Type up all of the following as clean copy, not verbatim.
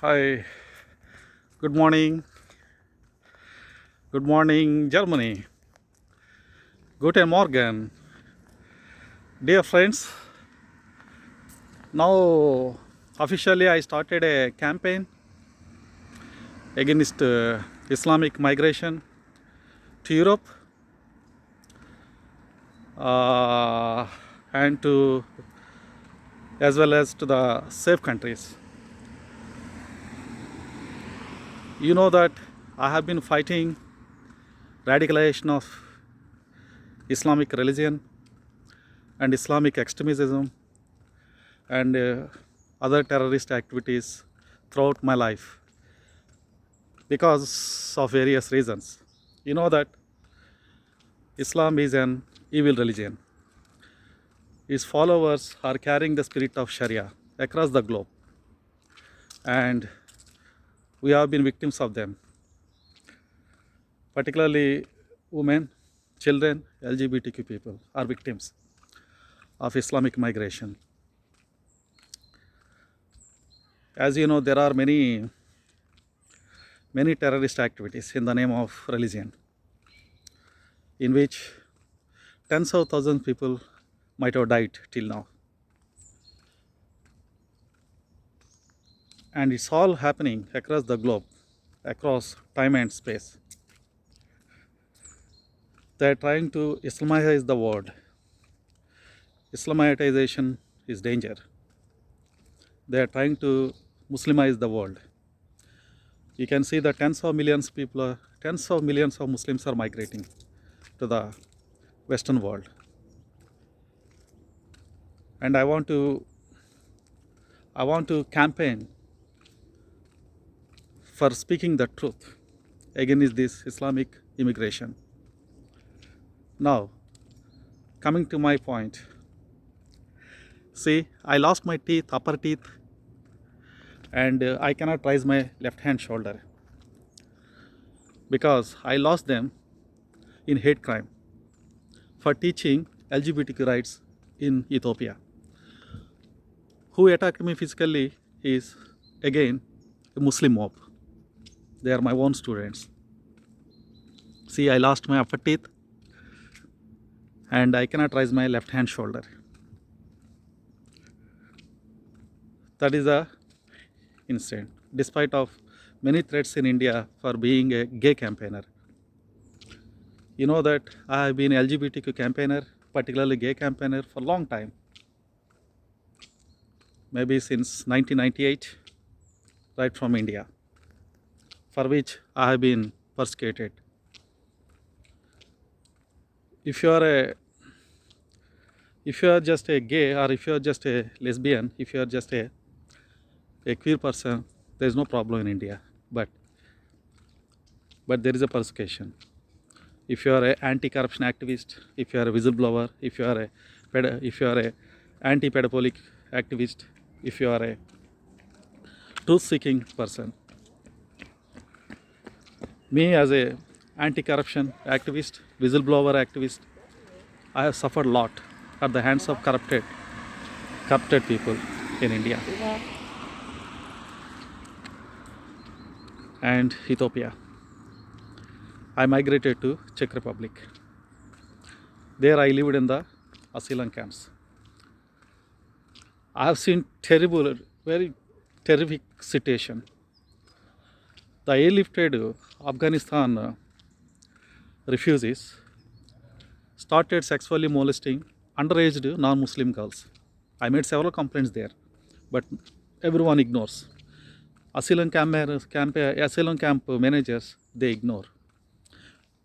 Hi, good morning. Good morning, Germany. Guten Morgen. Dear friends, now officially I started a campaign against Islamic migration to Europe uh, and to as well as to the safe countries. You know that I have been fighting radicalization of Islamic religion and Islamic extremism and other terrorist activities throughout my life because of various reasons. You know that Islam is an evil religion. Its followers are carrying the spirit of Sharia across the globe, and we have been victims of them, particularly women, children, LGBTQ people are victims of Islamic migration. As you know, there are many terrorist activities in the name of religion, in which tens of thousands of people might have died till now. And it's all happening across the globe, across time and space. They're trying to Islamize the world. Islamization is danger. They're trying to Muslimize the world. You can see that tens of millions of Muslims are migrating to the Western world. And I want to campaign for speaking the truth against this Islamic immigration. Now, coming to my point, see, I lost my teeth, upper teeth, and I cannot raise my left hand shoulder because I lost them in hate crime for teaching LGBTQ rights in Ethiopia. Who attacked me physically is again a Muslim mob. They are my own students. See, I lost my upper teeth and I cannot raise my left hand shoulder. That is the incident. Despite of many threats in India for being a gay campaigner. You know that I have been LGBTQ campaigner, particularly gay campaigner for a long time. Maybe since 1998, right from India, for which I have been persecuted. If you are a if you are just a gay or if you are just a lesbian, if you are just a queer person, there is no problem in India. But there is a persecution. If you are an anti-corruption activist, if you are a whistleblower, if you are a anti-pedophilic activist, if you are a truth-seeking person, me as a anti-corruption activist, whistleblower activist, I have suffered a lot at the hands of corrupted people in India and Ethiopia. I migrated to Czech Republic. There I lived in the asylum camps. I have seen terrible, very terrific situation. The airlifted Afghanistan refugees started sexually molesting underage non-Muslim girls. I made several complaints there, but everyone ignores. Asylum camp managers, they ignore.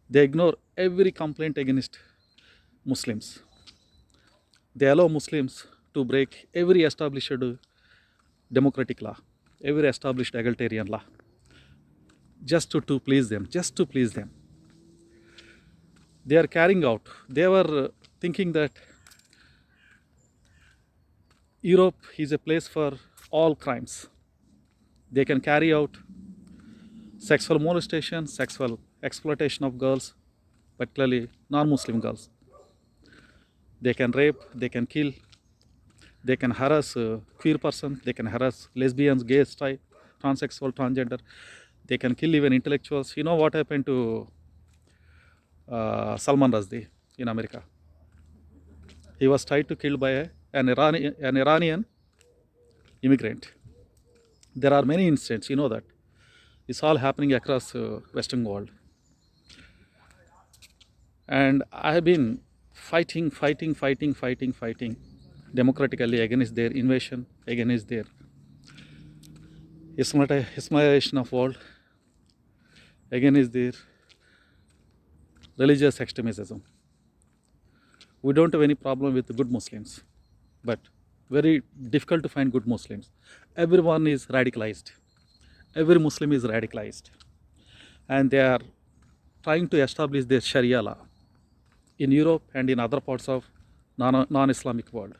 They ignore every complaint against Muslims. They allow Muslims to break every established democratic law, every established egalitarian law, just to please them, just to please them. They are carrying out, they were thinking that Europe is a place for all crimes. They can carry out sexual molestation, sexual exploitation of girls, particularly non-Muslim girls. They can rape, they can kill, they can harass queer persons, they can harass lesbians, gays, transsexual, transgender. They can kill even intellectuals. You know what happened to Salman Rushdie in America? He was tried to kill by an Iranian immigrant. There are many incidents, you know that. It's all happening across Western world. And I have been fighting democratically against their invasion, against their Islamization of world, against their religious extremism. We don't have any problem with good Muslims, but very difficult to find good Muslims. Everyone is radicalized. Every Muslim is radicalized. And they are trying to establish their Sharia law in Europe and in other parts of non-Islamic world.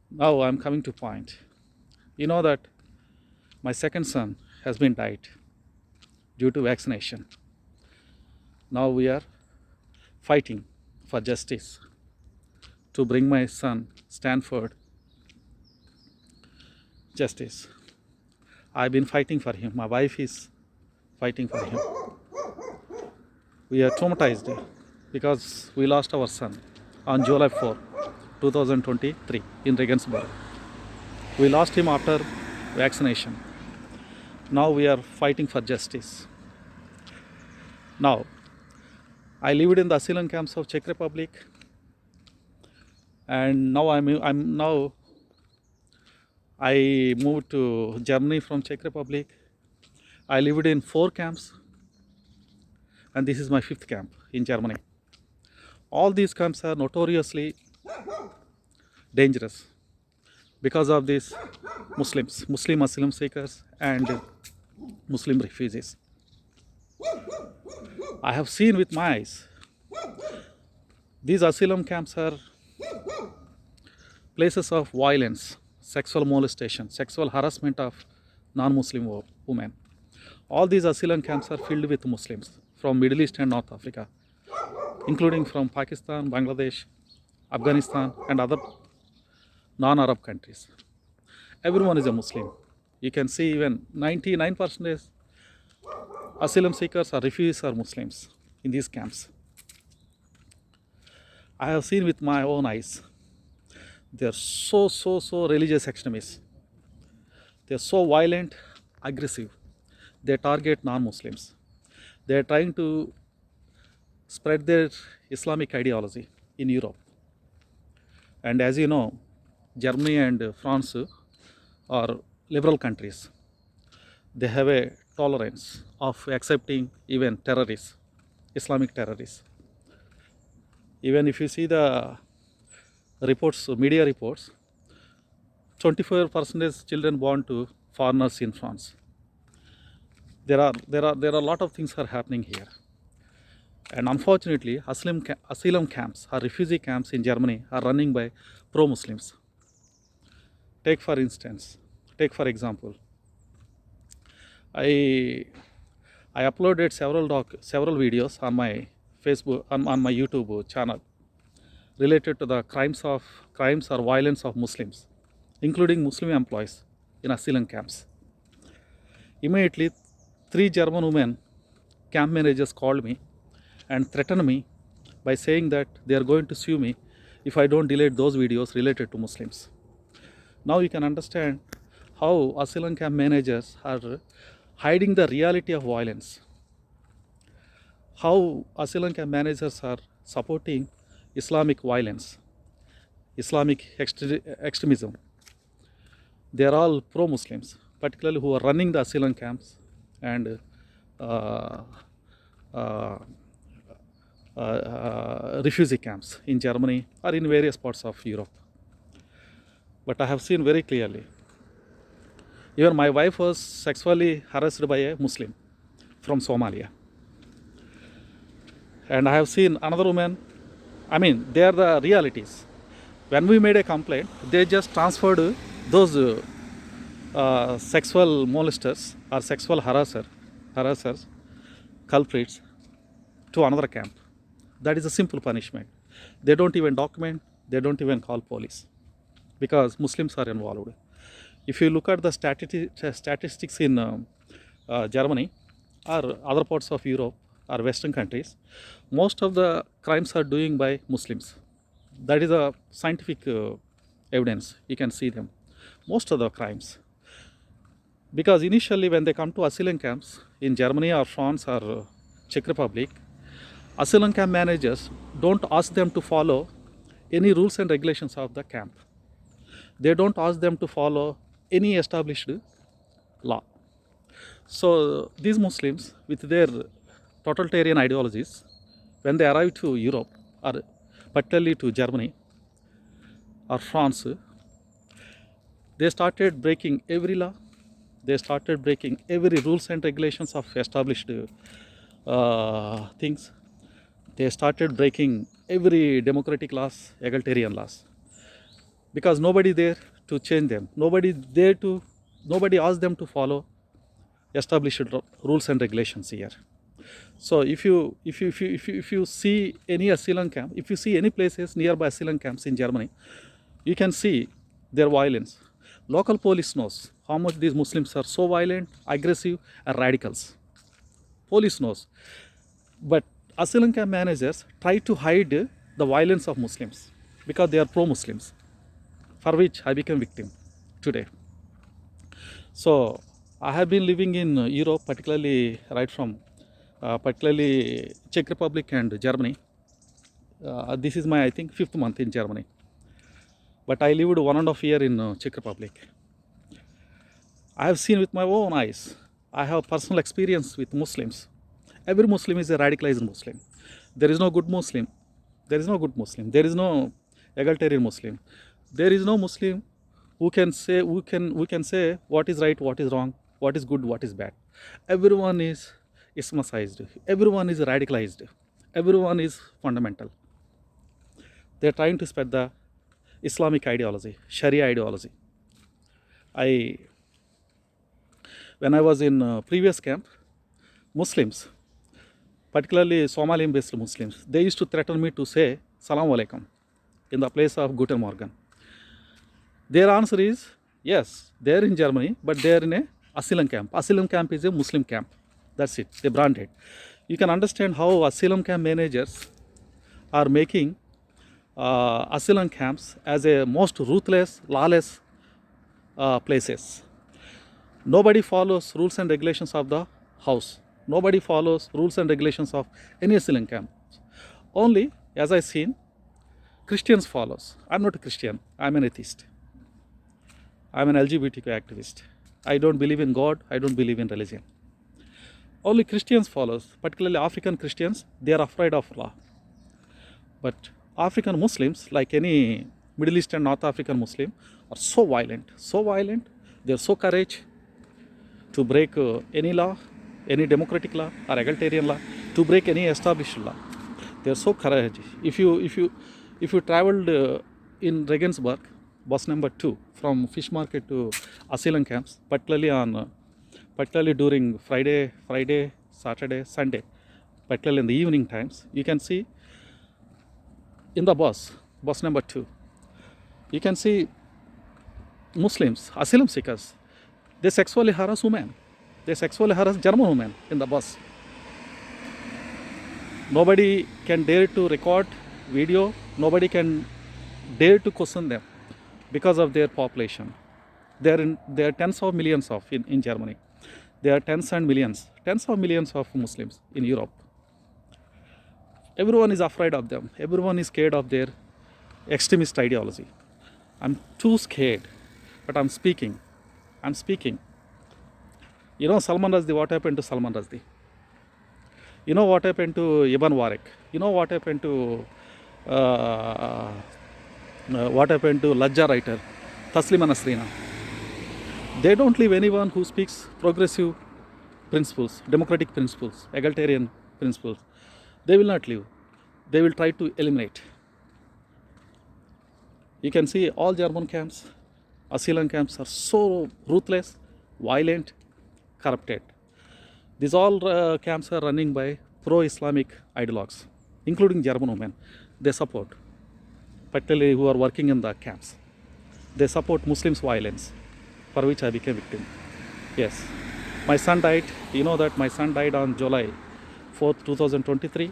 Now I'm coming to point. You know that my second son has been died due to vaccination. Now we are fighting for justice to bring my son Stanford justice. I've been fighting for him. My wife is fighting for him. We are traumatized because we lost our son on July 4, 2023 in Regensburg. We lost him after vaccination. Now we are fighting for justice. Now, I lived in the asylum camps of Czech Republic, and now I moved to Germany from Czech Republic. I lived in 4 camps, and this is my 5th camp in Germany. All these camps are notoriously dangerous because of these Muslim asylum seekers and Muslim refugees. I have seen with my eyes. These asylum camps are places of violence, sexual molestation, sexual harassment of non-Muslim women. All these asylum camps are filled with Muslims from Middle East and North Africa, including from Pakistan, Bangladesh, Afghanistan, and other non-Arab countries. Everyone is a Muslim. You can see even 99% asylum seekers or refugees are Muslims in these camps. I have seen with my own eyes. They are so religious extremists. They are so violent, aggressive. They target non-Muslims. They are trying to spread their Islamic ideology in Europe. And as you know, Germany and France are liberal countries. They have a tolerance of accepting even terrorists, Islamic terrorists. Even if you see the reports, media reports, 24% children born to foreigners in France. There are a lot of things are happening here. And unfortunately, asylum camps or refugee camps in Germany are running by pro-Muslims. Take for example, I uploaded several videos on my Facebook on my YouTube channel related to the crimes or violence of Muslims, including Muslim employees in asylum camps. Immediately, 3 German women camp managers called me and threatened me by saying that they are going to sue me if I don't delete those videos related to Muslims. Now you can understand how asylum camp managers are hiding the reality of violence. How asylum camp managers are supporting Islamic violence, Islamic extremism. They are all pro-Muslims, particularly who are running the asylum camps and refugee camps in Germany or in various parts of Europe. But I have seen very clearly. Even my wife was sexually harassed by a Muslim from Somalia. And I have seen another woman. I mean, they are the realities. When we made a complaint, they just transferred those sexual molesters or sexual harassers, culprits to another camp. That is a simple punishment. They don't even document, they don't even call police because Muslims are involved. If you look at the statistics in Germany or other parts of Europe or Western countries, most of the crimes are doing by Muslims. That is a scientific evidence. You can see them. Most of the crimes. Because initially when they come to asylum camps in Germany or France or Czech Republic, asylum camp managers don't ask them to follow any rules and regulations of the camp. They don't ask them to follow any established law. So these Muslims with their totalitarian ideologies, when they arrive to Europe or particularly to Germany or France, they started breaking every law. They started breaking every rules and regulations of established things. They started breaking every democratic laws, egalitarian laws, because nobody there to change them. Nobody asked them to follow established rules and regulations here. So if you see any asylum camp, if you see any places nearby asylum camps in Germany, you can see their violence. Local police knows how much these Muslims are so violent, aggressive, and radicals. Police knows. But asylum camp managers try to hide the violence of Muslims because they are pro-Muslims, for which I became victim today. So I have been living in Europe, particularly particularly Czech Republic and Germany. This is my, I think, 5th month in Germany. But I lived 1.5 years in Czech Republic. I have seen with my own eyes. I have personal experience with Muslims. Every Muslim is a radicalized Muslim. There is no good Muslim. There is no good Muslim. There is no egalitarian Muslim. There is no Muslim who can say what is right, what is wrong, what is good, what is bad. Everyone is Islamized. Everyone is radicalized. Everyone is fundamental. They are trying to spread the Islamic ideology, Sharia ideology. When I was in previous camp, Muslims, particularly Somalian-based Muslims, they used to threaten me to say Salam Alaikum in the place of Guten Morgen. Their answer is, yes, they are in Germany, but they are in a asylum camp. Asylum camp is a Muslim camp. That's it. They brand it. You can understand how asylum camp managers are making asylum camps as a most ruthless, lawless places. Nobody follows rules and regulations of the house. Nobody follows rules and regulations of any asylum camp. Only, as I seen, Christians follows. I'm not a Christian. I'm an atheist. I'm an LGBTQ activist. I don't believe in God. I don't believe in religion. Only Christians follows, particularly African Christians. They are afraid of law. But African Muslims, like any Middle Eastern, North African Muslim, are so violent. So violent. They are so courage to break any law, any democratic law or egalitarian law, to break any established law. They are so courageous. If you traveled in Regensburg, bus number 2 from fish market to asylum camps, particularly during Friday, Saturday, Sunday, particularly in the evening times, you can see in the bus number 2, you can see Muslims, asylum seekers. They sexually harass women. They sexually harass German women in the bus. Nobody can dare to record video. Nobody can dare to question them because of their population. There are tens of millions in Germany. There are tens of millions of Muslims in Europe. Everyone is afraid of them. Everyone is scared of their extremist ideology. I'm too scared, but I'm speaking. You know Salman Rushdie, what happened to Salman Rushdie? You know what happened to Ibn Warek? You know what happened to Lajja writer, Taslima Nasrina? They don't leave anyone who speaks progressive principles, democratic principles, egalitarian principles. They will not leave. They will try to eliminate. You can see all German camps, asylum camps are so ruthless, violent, corrupted. These all camps are running by pro-Islamic ideologues, including German women. They support, particularly who are working in the camps. They support Muslims' violence. for which I became victim. Yes. My son died. You know that my son died on July 4th, 2023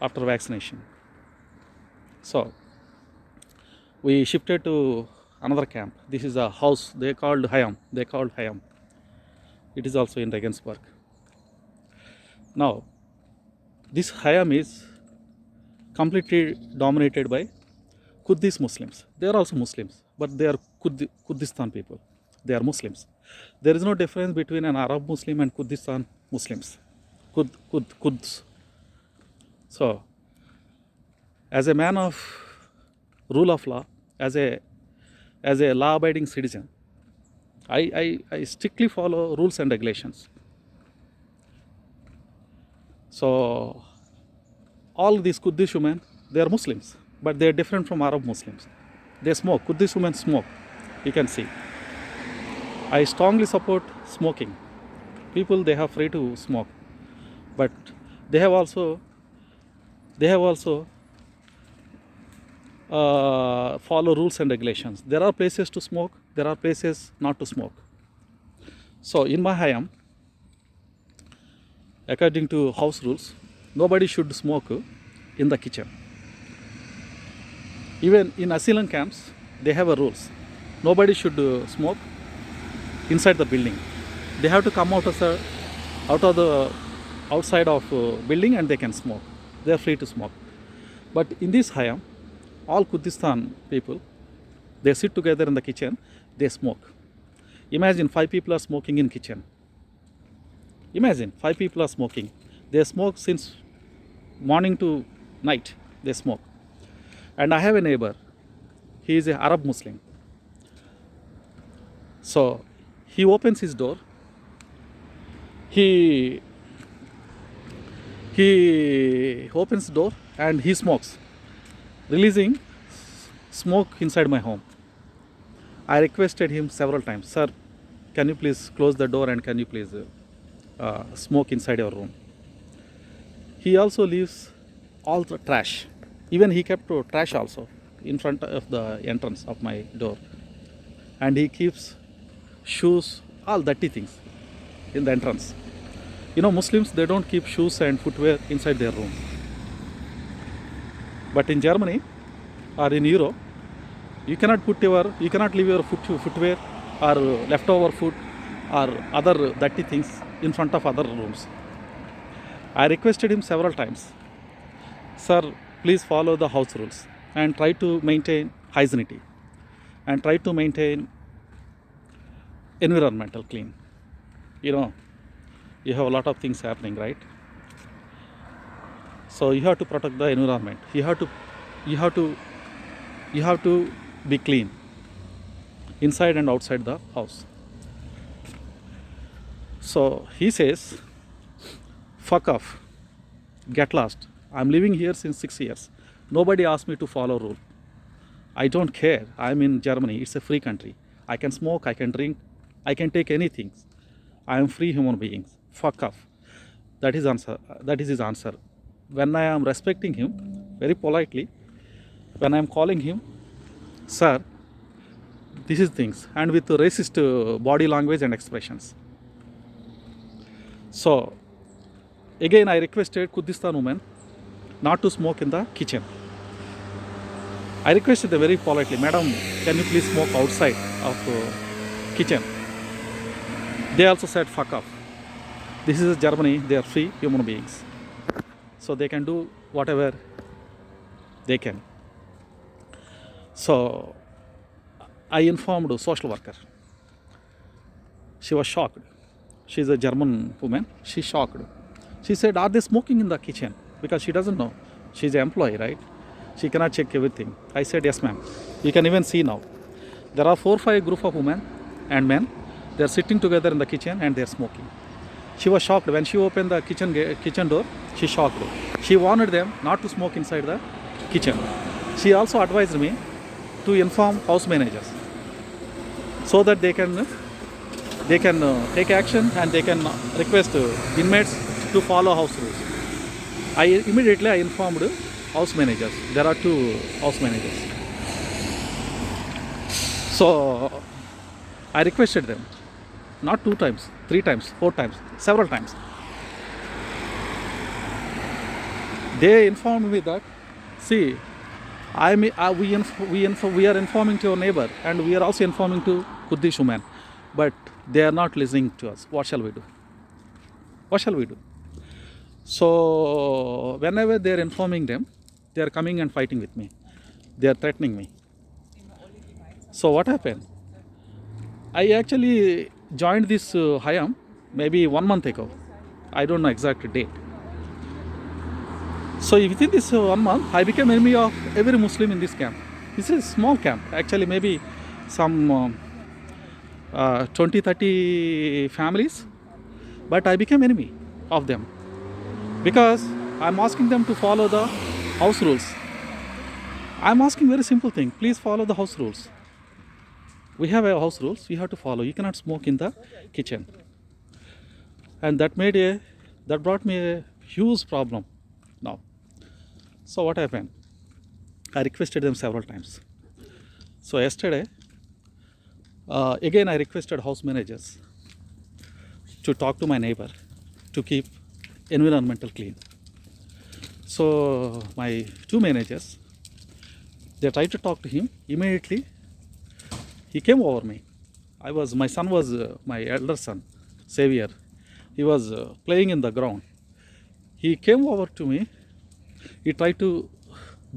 after vaccination. So we shifted to another camp. This is a house they called Hayam. It is also in Regensburg. Now, this Hayam is completely dominated by Kurdish Muslims. They are also Muslims, but they are Kurdistan people. They are Muslims. There is no difference between an Arab Muslim and Kurdistan Muslims. Kurds. So, as a man of rule of law, as a law-abiding citizen, I strictly follow rules and regulations. So, all these Kurdish women, they are Muslims, but they are different from Arab Muslims. They smoke. Kurdish women smoke. You can see. I strongly support smoking. People, they have free to smoke, but they have also follow rules and regulations. There are places to smoke. There are places not to smoke. So in my Hayam, according to house rules, nobody should smoke in the kitchen. Even in asylum camps, they have a rules. Nobody should smoke inside the building. They have to come outside of building and they can smoke. They are free to smoke. But in this Hayam, all Kurdistan people, they sit together in the kitchen, they smoke. Imagine 5 people are smoking in kitchen. Imagine 5 people are smoking. They smoke since morning to night, they smoke. And I have a neighbor, he is an Arab Muslim. So he opens his door, he opens the door and he smokes, releasing smoke inside my home. I requested him several times, sir, can you please close the door and can you please smoke inside your room. He also leaves all the trash. Even he kept trash also in front of the entrance of my door. And he keeps shoes, all dirty things in the entrance. You know, Muslims, they don't keep shoes and footwear inside their room. But in Germany or in Europe, you cannot leave your footwear or leftover food or other dirty things in front of other rooms. I requested him several times, sir, please follow the house rules and try to maintain hygienity and try to maintain environmental clean. You know, you have a lot of things happening, right? So you have to protect the environment. You have to be clean inside and outside the house. So he says, fuck off, get lost. I'm living here since 6 years. Nobody asked me to follow rule. I don't care. I'm in Germany. It's a free country. I can smoke, I can drink, I can take anything. I am free human being. Fuck off. That is his answer. When I am respecting him, very politely, when I am calling him, sir, this is things, and with racist body language and expressions. So, again I requested Kurdistan women not to smoke in the kitchen. I requested them very politely, madam, can you please smoke outside of kitchen? They also said, fuck off. This is Germany, they are free human beings. So they can do whatever they can. So I informed a social worker. She was shocked. She's a German woman. She's shocked. She said, are they smoking in the kitchen? Because she doesn't know. She's an employee, right? She cannot check everything. I said, yes, ma'am. You can even see now. There are 4 or 5 group of women and men. They're sitting together in the kitchen and they're smoking. She was shocked. When she opened the kitchen door, she shocked. She warned them not to smoke inside the kitchen. She also advised me to inform house managers so that they can take action and they can request inmates to follow house rules. I immediately informed house managers. There are 2 house managers. So I requested them, not 2 times, 3 times, 4 times, several times. They informed me that, see, we are informing to your neighbor, and we are also informing to Kurdish women, but they are not listening to us. What shall we do? What shall we do? So whenever they are informing them, they are coming and fighting with me. They are threatening me. So what happened? I actually joined this Hayam maybe 1 month ago. I don't know exact date. So within this 1 month, I became enemy of every Muslim in this camp. This is a small camp, actually maybe some 20-30 families, but I became enemy of them because I'm asking them to follow the house rules. I'm asking very simple thing, please follow the house rules. We have a house rules, we have to follow. You cannot smoke in the kitchen. And that brought me a huge problem now. So what happened? I requested them several times. So yesterday, again I requested house managers to talk to my neighbor to keep environmental clean. So my 2 managers, they tried to talk to him. Immediately he came over me. My son was my elder son, Xavier. He was playing in the ground. He came over to me. He tried to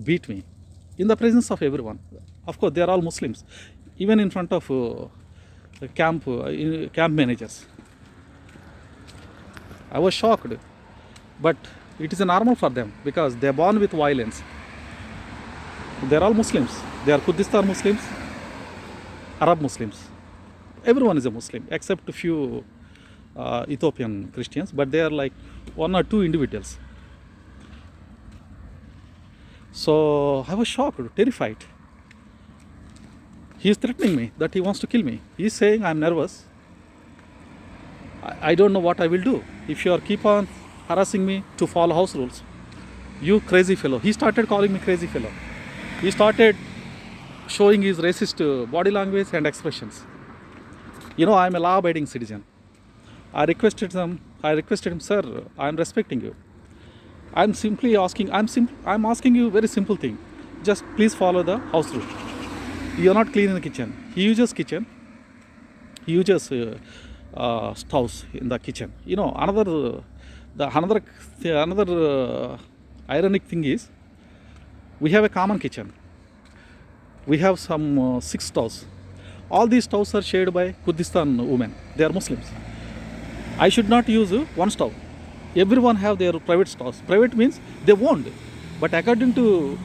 beat me in the presence of everyone. Of course, they are all Muslims, even in front of camp managers. I was shocked, but it is normal for them because they are born with violence. They are all Muslims. They are Kurdistan Muslims, Arab Muslims. Everyone is a Muslim except a few Ethiopian Christians, but they are like 1 or 2 individuals. So I was shocked, terrified. He is threatening me that he wants to kill me. He is saying I'm nervous. I don't know what I will do if you are keep on harassing me to follow house rules. You crazy fellow. He started calling me crazy fellow. He started showing his racist body language and expressions. You know, I'm a law-abiding citizen. I requested him, sir, I'm respecting you. I'm asking you a very simple thing. Just please follow the house rule. You are not cleaning the kitchen. He uses kitchen. He uses stoves in the kitchen. You know, another ironic thing is, we have a common kitchen. We have some 6 stoves. All these stoves are shared by Kurdistan women. They are Muslims. I should not use one stove. Everyone have their private stoves. Private means they won't. But according to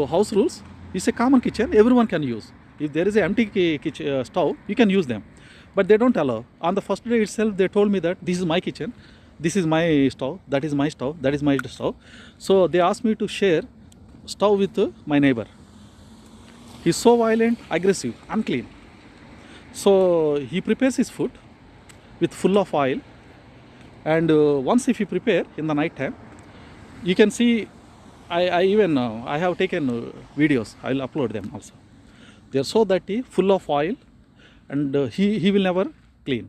house rules, it's a common kitchen. Everyone can use. If there is an empty kitchen, stove, you can use them. But they don't allow. On the first day itself, they told me that this is my kitchen. This is my stove. That is my stove. That is my stove. So they asked me to share stove with my neighbor. He's so violent, aggressive, unclean. So he prepares his food with full of oil. And once if you prepare in the night time, you can see, I have taken videos. I'll upload them also. They are so dirty, full of oil, and he will never clean.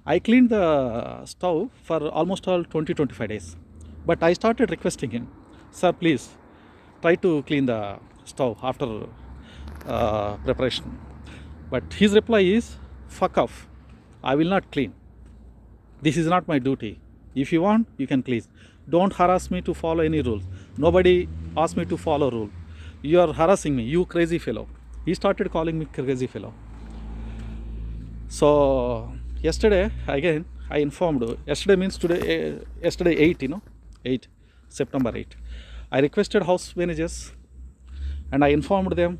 I cleaned the stove for almost all 20-25 days. But I started requesting him, sir, please try to clean the stove after preparation. But his reply is, fuck off, I will not clean. This is not my duty. If you want, you can please. Don't harass me to follow any rules. Nobody asked me to follow rule. You are harassing me, you crazy fellow. He started calling me crazy fellow. So yesterday, again, I informed, yesterday means today, yesterday 8, September 8. I requested house managers and I informed them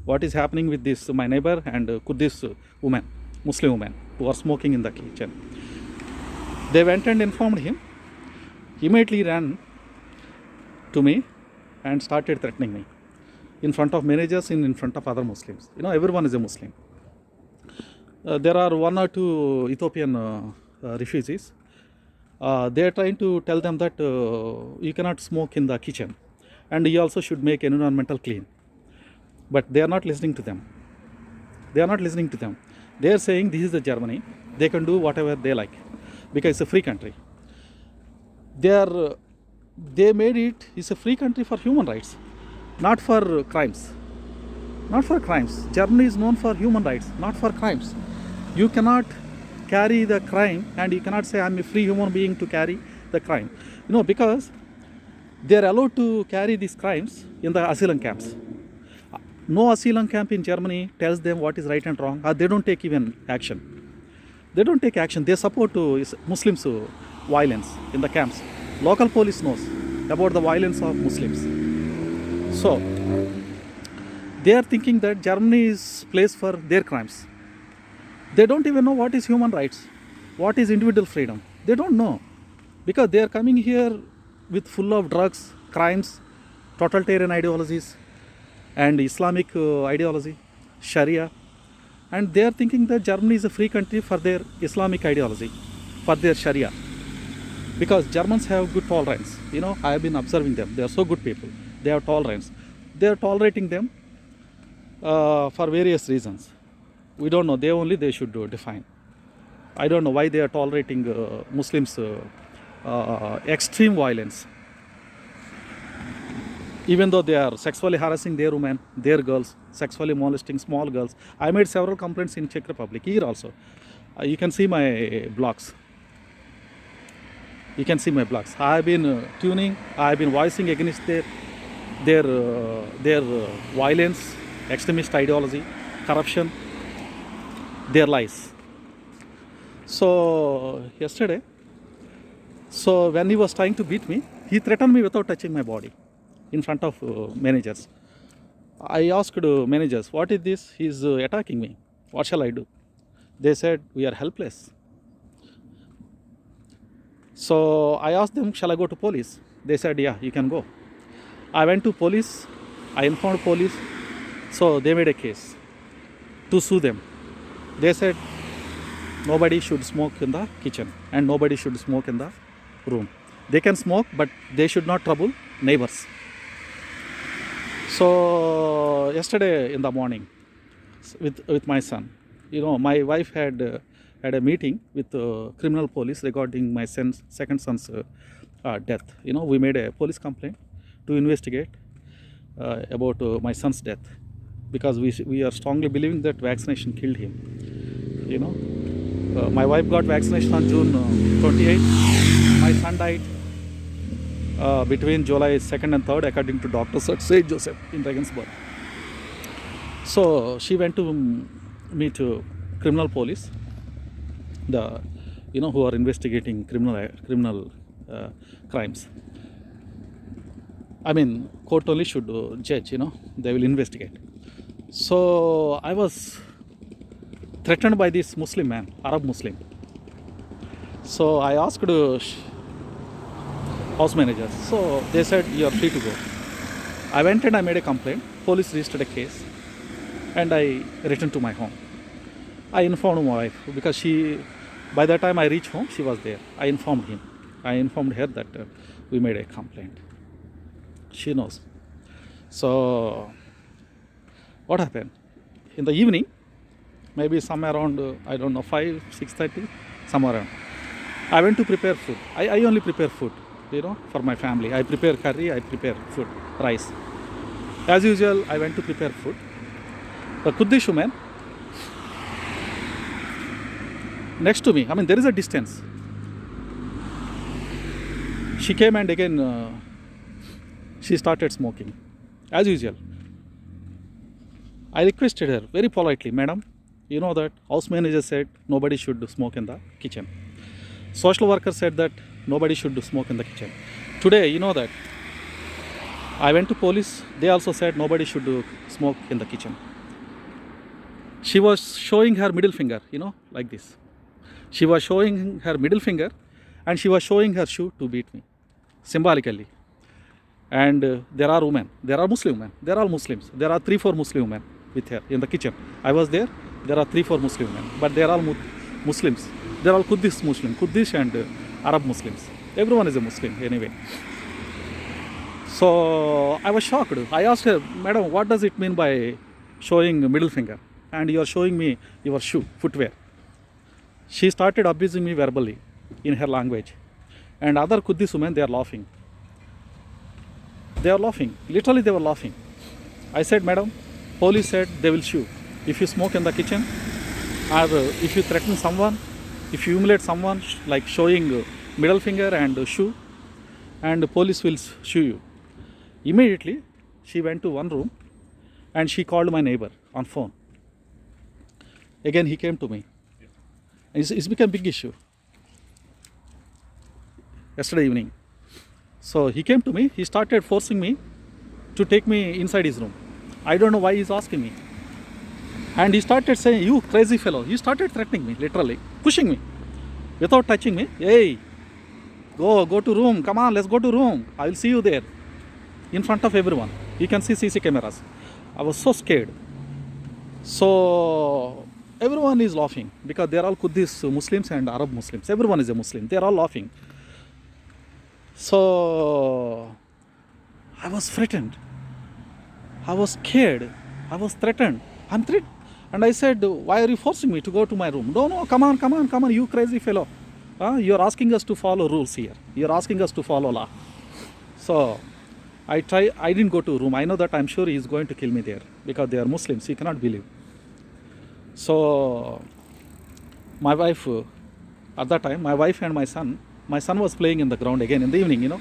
what is happening with this, my neighbor and Kurdish woman, Muslim woman, who are smoking in the kitchen. They went and informed him, immediately ran to me and started threatening me in front of managers, in front of other Muslims. You know, everyone is a Muslim. There are 1 or 2 Ethiopian refugees. They are trying to tell them that you cannot smoke in the kitchen and you also should make environmental clean. But they are not listening to them. They are not listening to them. They are saying this is the Germany. They can do whatever they like because it's a free country. They made it is a free country for human rights, not for crimes. Not for crimes. Germany is known for human rights, not for crimes. You cannot carry the crime and you cannot say I'm a free human being to carry the crime. Because they are allowed to carry these crimes in the asylum camps. No asylum camp in Germany tells them what is right and wrong, or they don't take even action. They don't take action. They support Muslims violence in the camps. Local police knows about the violence of Muslims. So they are thinking that Germany is place for their crimes. They don't even know what is human rights, what is individual freedom. They don't know, because they are coming here with full of drugs, crimes, totalitarian ideologies, and Islamic ideology, Sharia, and they are thinking that Germany is a free country for their Islamic ideology, for their Sharia, because Germans have good tolerance. I have been observing them. They are so good people. They have tolerance. They are tolerating them for various reasons. We don't know. They should define. I don't know why they are tolerating Muslims extreme violence, even though they are sexually harassing their women, their girls, sexually molesting small girls. I made several complaints in Czech Republic, here also. You can see my blogs. You can see my blogs. I have been tuning, I have been voicing against their violence, extremist ideology, corruption, their lies. So yesterday, when he was trying to beat me, he threatened me without touching my body in front of managers. I asked managers, what is this? He's attacking me. What shall I do? They said, we are helpless. So I asked them, shall I go to police? They said, yeah, you can go. I went to police. I informed police. So they made a case to sue them. They said, nobody should smoke in the kitchen and nobody should smoke in the room. They can smoke, but they should not trouble neighbors. So yesterday in the morning with my son, my wife had a meeting with criminal police regarding my second son's death. We made a police complaint to investigate about my son's death, because we are strongly believing that vaccination killed him. My wife got vaccination on June 28th. My son died between July 2nd and 3rd, according to doctors at St. Joseph in Regensburg. So she went to meet criminal police, who are investigating criminal crimes. I mean, court only should judge. They will investigate. So I was threatened by this Muslim man, Arab Muslim. So I asked house managers. So they said, you are free to go. I went and I made a complaint. Police registered a case and I returned to my home. I informed my wife, because by the time I reached home, she was there. I informed her that we made a complaint. She knows. So what happened? In the evening, maybe somewhere around, 5, 6:30, somewhere around, I went to prepare food. I only prepare food, for my family. I prepare curry, I prepare food, rice. As usual, I went to prepare food. The Kurdish woman next to me, there is a distance. She came and again she started smoking, as usual. I requested her very politely, madam, that house manager said nobody should smoke in the kitchen. Social worker said that nobody should smoke in the kitchen. Today, that I went to police, they also said nobody should smoke in the kitchen. She was showing her middle finger, like this. She was showing her middle finger and she was showing her shoe to beat me, symbolically. And there are women, there are Muslim women, there are Muslims. There are 3-4 Muslim women with her in the kitchen. I was there are 3-4 Muslim women, but they are all Muslims. They are all Kurdish and Arab Muslims. Everyone is a Muslim anyway. So I was shocked. I asked her, madam, what does it mean by showing middle finger? and you are showing me your footwear. She started abusing me verbally in her language. And other Kurdish women, they are laughing. They are laughing. Literally, they were laughing. I said, madam, police said they will shoot. If you smoke in the kitchen, or if you threaten someone, if you humiliate someone, like showing middle finger and shoe, and the police will shoot you. Immediately, she went to one room and she called my neighbor on phone. Again, he came to me. It's become a big issue. Yesterday evening. So he came to me, he started forcing me to take me inside his room. I don't know why he's asking me. And he started saying, you crazy fellow. He started threatening me, literally, pushing me without touching me. Hey, go to room. Come on, let's go to room. I will see you there in front of everyone. You can see CC cameras. I was so scared. So everyone is laughing because they are all Kurdish Muslims and Arab Muslims. Everyone is a Muslim. They are all laughing. So I was frightened. I was scared. I was threatened. I'm threatened. And I said, why are you forcing me to go to my room? No, come on, you crazy fellow. You're asking us to follow rules here. You're asking us to follow law. So I didn't go to room. I know that I'm sure he's going to kill me there because they are Muslims. You cannot believe. So my wife, at that time, my wife and my son was playing in the ground again in the evening,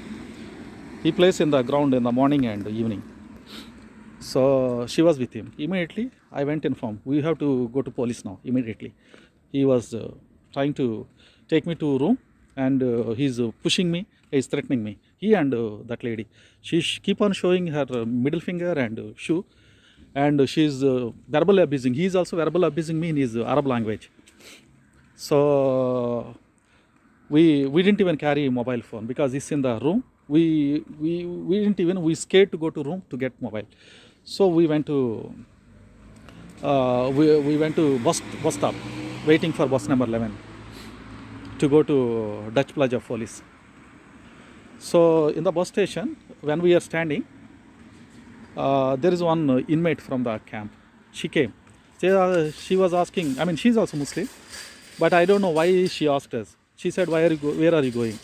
He plays in the ground in the morning and evening. So she was with him. Immediately, I went informed. We have to go to police now, immediately. He was trying to take me to a room and he's pushing me, he's threatening me. He and that lady. She keep on showing her middle finger and shoe, and she's verbally abusing. He's also verbally abusing me in his Arab language. So we didn't even carry a mobile phone because it's in the room. We scared to go to room to get mobile. So we went to we went to bus stop, waiting for bus number 11 to go to Dutch Plaza Police. So in the bus station, when we are standing, there is one inmate from the camp. She came. She was asking, I mean, she's also Muslim, but I don't know why she asked us. She said, where are you going?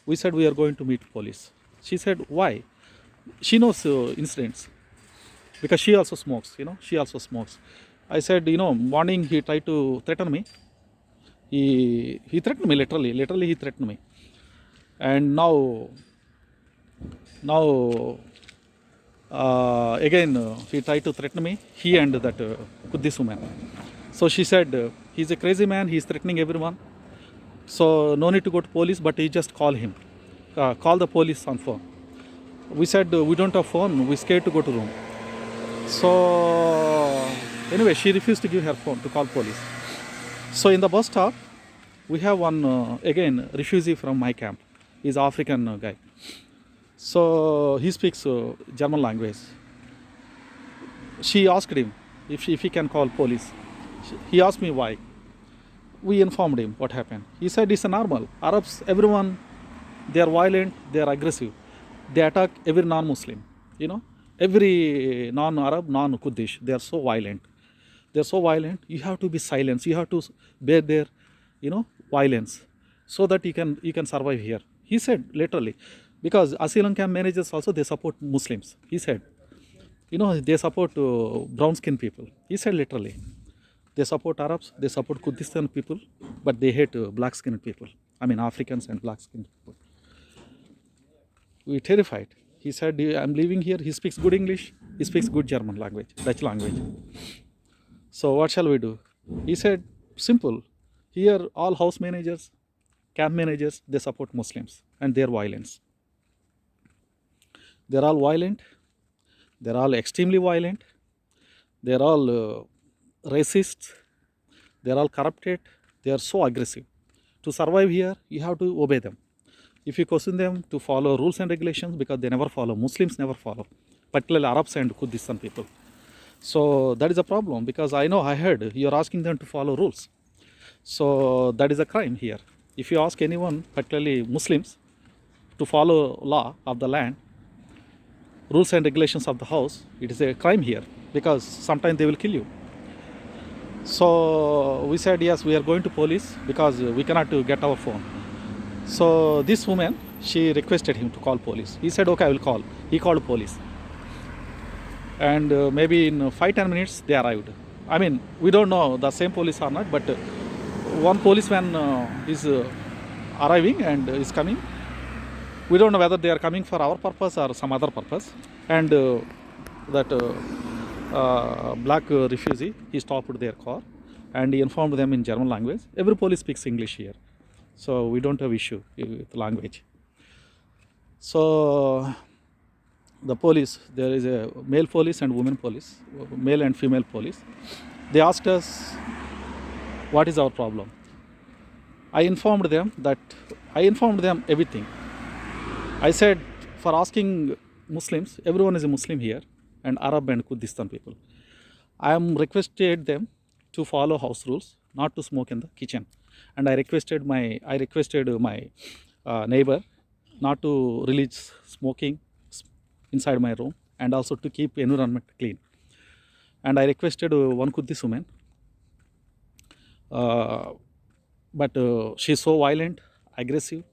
We said, we are going to meet police. She said, why? She knows incidents because she also smokes, she also smokes. I said, morning he tried to threaten me. He threatened me, literally he threatened me. And now again he tried to threaten me, he and that Kurdish woman. So she said, he's a crazy man, he's threatening everyone. So no need to go to police, but you just call him. Call the police on phone. We said, we don't have phone, we're scared to go to room. So anyway, she refused to give her phone to call police. So in the bus stop, we have one, again, refugee from my camp. He's an African guy. So he speaks German language. She asked him if he can call police. He asked me why. We informed him what happened. He said it's normal. Arabs, everyone, they are violent, they are aggressive. They attack every non-Muslim, every non-Arab, non-Kurdish. They are so violent. They are so violent. You have to be silent. You have to bear their, violence, so that you can survive here. He said literally, because asylum camp managers also, they support Muslims. He said, they support brown skinned people. He said literally, they support Arabs, they support Kurdistan people, but they hate black skinned people. I mean Africans and black skinned people. We terrified. He said, I'm living here. He speaks good English. He speaks good German language, Dutch language. So what shall we do? He said, simple. Here all house managers, camp managers, they support Muslims and their violence. They're all violent. They're all extremely violent. They're all racist. They're all corrupted. They are so aggressive. To survive here, you have to obey them. If you question them to follow rules and regulations, because they never follow, Muslims never follow, particularly Arabs and Kurdistan people. So that is a problem, because I heard you're asking them to follow rules. So that is a crime here. If you ask anyone, particularly Muslims, to follow law of the land, rules and regulations of the house, it is a crime here, because sometimes they will kill you. So we said yes, we are going to police because we cannot get our phone. So this woman, she requested him to call police. He said okay, I will call. He called police, and maybe in 5-10 minutes they arrived. I mean, we don't know the same police or not, but one policeman is arriving and is coming. We don't know whether they are coming for our purpose or some other purpose. And that black refugee, he stopped their car and he informed them in German language. Every police speaks English here, so we don't have issue with language. So the police, there is a male police and women police, male and female police. They asked us what is our problem. I informed them everything. I said, for asking Muslims, everyone is a Muslim here, and Arab and Kurdistan people, I am requested them to follow house rules, not to smoke in the kitchen, and I requested my neighbor not to release smoking inside my room, and also to keep environment clean. And I requested one Kurdish woman, but she's so violent, aggressive.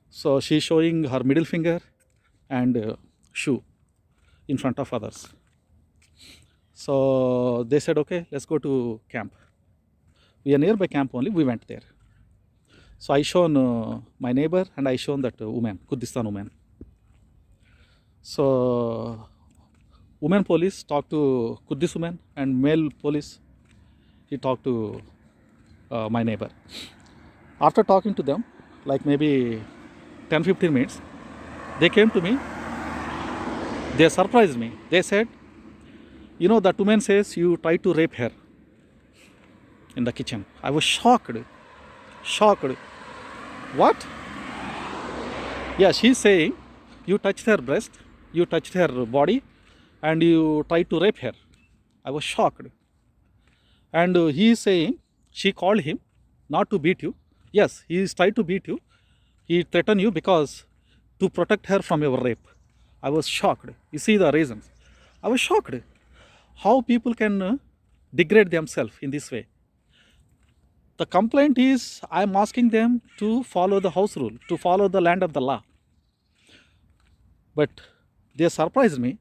So she's showing her middle finger and shoe in front of others. So they said, okay, let's go to camp. We are nearby camp only. We went there. So I shown my neighbor and I shown that woman, Kurdistan woman. So woman police talked to Kurdish woman, and male police, he talked to my neighbor. After talking to them, like maybe 10-15 minutes, they came to me. They surprised me. They said, you know, that woman says you tried to rape her in the kitchen. I was shocked. What? Yeah, she's saying you touched her breast, you touched her body, and you tried to rape her. I was shocked. And he is saying she called him not to beat you. Yes, he is trying to beat you. He threatened you because to protect her from your rape. I was shocked. You see the reasons. I was shocked. How people can degrade themselves in this way. The complaint is, I am asking them to follow the house rule, to follow the land of the law. But they surprised me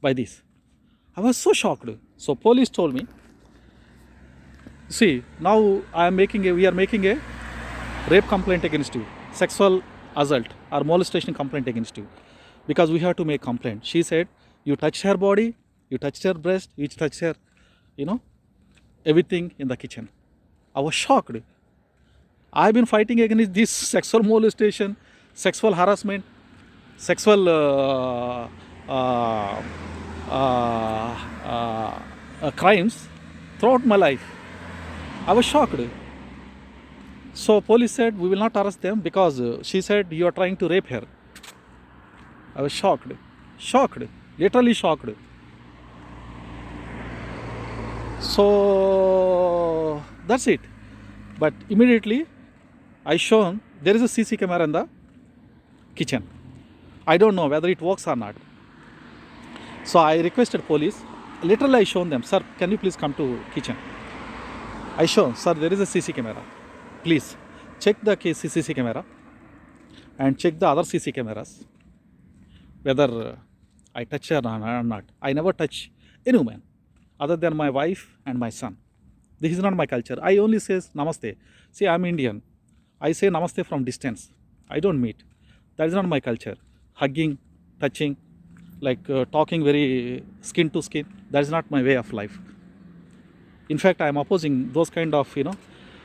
by this. I was so shocked. So police told me, see, now we are making a rape complaint against you, sexual assault or molestation complaint against you, because we have to make complaint. She said, you touched her body, you touched her breast, you touched her, everything in the kitchen. I was shocked. I've been fighting against this sexual molestation, sexual harassment, sexual crimes throughout my life. I was shocked. So police said, we will not arrest them because she said you are trying to rape her. I was shocked, literally shocked. So that's it. But immediately I shown there is a CC camera in the kitchen. I don't know whether it works or not. So I requested police. Literally I shown them, sir, can you please come to kitchen? I shown, sir, there is a CC camera. Please check the CC camera and check the other CC cameras, whether I touch her or not. I never touch any woman other than my wife and my son. This is not my culture. I only say namaste. See, I'm Indian. I say namaste from distance. I don't meet. That is not my culture. Hugging, touching, like talking very skin to skin. That is not my way of life. In fact, I am opposing those kind of,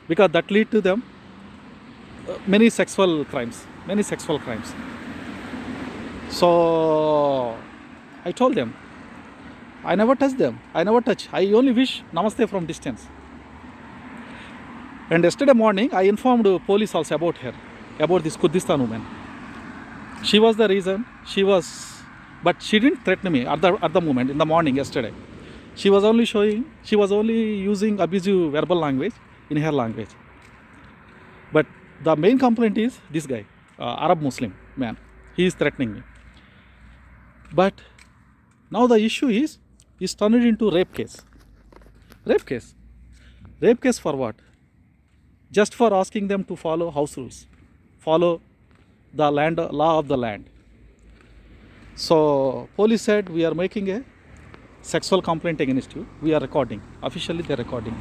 because that lead to them many sexual crimes. So I told them, I never touch them. I only wish namaste from distance. And yesterday morning, I informed police also about her, about this Kurdistan woman. She was the reason. But she didn't threaten me at the moment, in the morning yesterday. She was only using abusive verbal language in her language. But the main complaint is this guy, Arab Muslim man. He is threatening me. But now the issue is turned into rape case. Rape case. Rape case for what? Just for asking them to follow house rules, follow the law of the land. So police said, we are making a sexual complaint against you. We are recording. Officially they are recording.